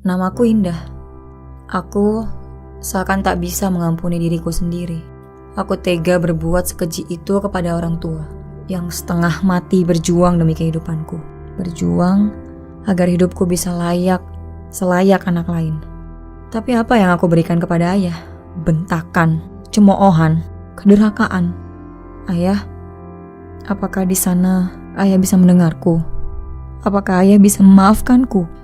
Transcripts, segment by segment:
Namaku Indah. Aku seakan tak bisa mengampuni diriku sendiri. Aku tega berbuat sekeji itu kepada orang tua yang setengah mati berjuang demi kehidupanku. Berjuang agar hidupku bisa selayak anak lain. Tapi apa yang aku berikan kepada ayah? Bentakan, cemoohan, kedurhakaan. Ayah, apakah di sana ayah bisa mendengarku? Apakah ayah bisa memaafkanku?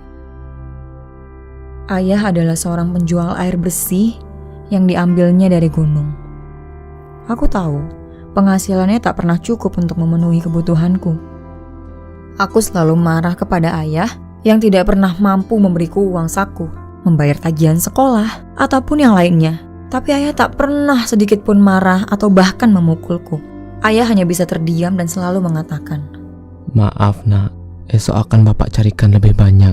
Ayah adalah seorang penjual air bersih yang diambilnya dari gunung. Aku tahu penghasilannya tak pernah cukup untuk memenuhi kebutuhanku. Aku selalu marah kepada ayah yang tidak pernah mampu memberiku uang saku, membayar tagihan sekolah, ataupun yang lainnya. Tapi ayah tak pernah sedikit pun marah atau bahkan memukulku. Ayah hanya bisa terdiam dan selalu mengatakan, "Maaf nak, esok akan bapak carikan lebih banyak."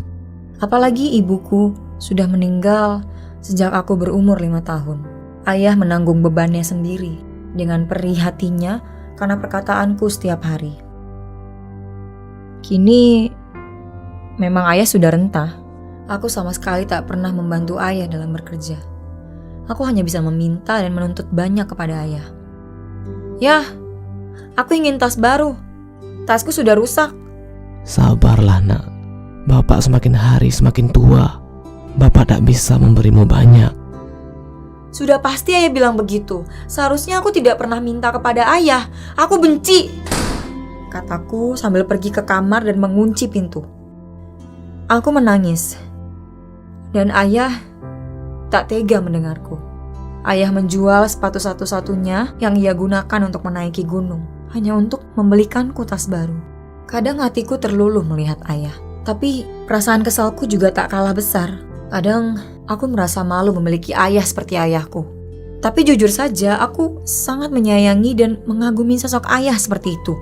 Apalagi ibuku sudah meninggal sejak aku berumur 5 tahun. Ayah menanggung bebannya sendiri dengan perih hatinya karena perkataanku setiap hari. Kini memang ayah sudah rentah. Aku sama sekali tak pernah membantu ayah dalam bekerja. Aku hanya bisa meminta dan menuntut banyak kepada ayah. "Yah, aku ingin tas baru. Tasku sudah rusak." "Sabarlah nak, bapak semakin hari semakin tua. Bapak tak bisa memberimu banyak." "Sudah pasti ayah bilang begitu. Seharusnya aku tidak pernah minta kepada ayah. Aku benci," kataku sambil pergi ke kamar dan mengunci pintu. Aku menangis. Dan ayah tak tega mendengarku. Ayah menjual sepatu satu-satunya yang ia gunakan untuk menaiki gunung, hanya untuk membelikanku tas baru. Kadang hatiku terluluh melihat ayah. Tapi perasaan kesalku juga tak kalah besar. Kadang aku merasa malu memiliki ayah seperti ayahku. Tapi jujur saja, aku sangat menyayangi dan mengagumi sosok ayah seperti itu.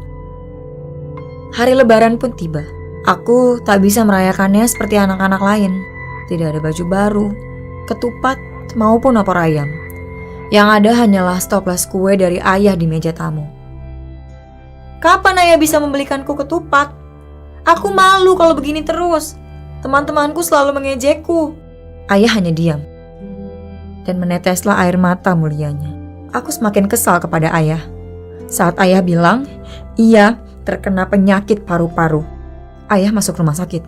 Hari Lebaran pun tiba. Aku tak bisa merayakannya seperti anak-anak lain. Tidak ada baju baru, ketupat, maupun opor ayam. Yang ada hanyalah stoples kue dari ayah di meja tamu. Kapan ayah bisa membelikanku ketupat? Aku malu kalau begini terus. Teman-temanku selalu mengejekku. Ayah hanya diam. Dan meneteslah air mata mulianya. Aku semakin kesal kepada ayah. Saat ayah bilang, ia terkena penyakit paru-paru. Ayah masuk rumah sakit.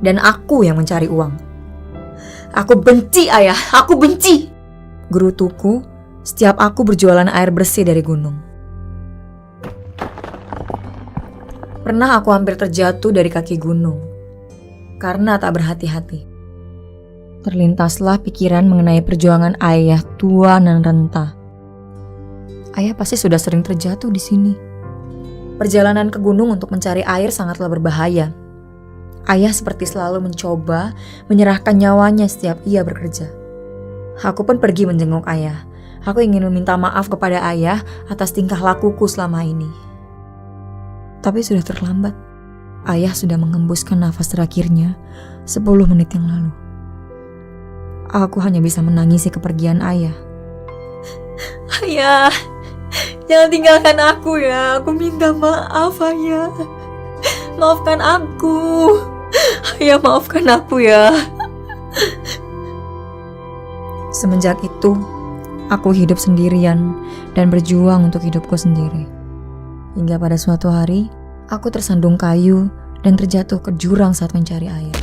Dan aku yang mencari uang. Aku benci ayah, aku benci. Gerutuku setiap aku berjualan air bersih dari gunung. Pernah aku hampir terjatuh dari kaki gunung karena tak berhati-hati. Terlintaslah pikiran mengenai perjuangan ayah tua dan renta. Ayah pasti sudah sering terjatuh di sini. Perjalanan ke gunung untuk mencari air sangatlah berbahaya. Ayah seperti selalu mencoba menyerahkan nyawanya setiap ia bekerja. Aku pun pergi menjenguk ayah. Aku ingin meminta maaf kepada ayah atas tingkah lakuku selama ini. Tapi sudah terlambat. Ayah sudah mengembuskan nafas terakhirnya 10 menit yang lalu. Aku hanya bisa menangisi kepergian ayah. "Ayah, jangan tinggalkan aku ya. Aku minta maaf ayah. Maafkan aku. Ayah, maafkan aku ya." Semenjak itu, aku hidup sendirian dan berjuang untuk hidupku sendiri. Hingga pada suatu hari, aku tersandung kayu dan terjatuh ke jurang saat mencari air.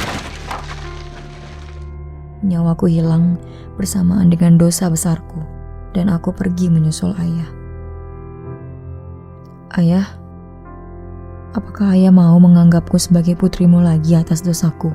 Nyawaku hilang bersamaan dengan dosa besarku, dan aku pergi menyusul ayah. "Ayah, apakah ayah mau menganggapku sebagai putrimu lagi atas dosaku?"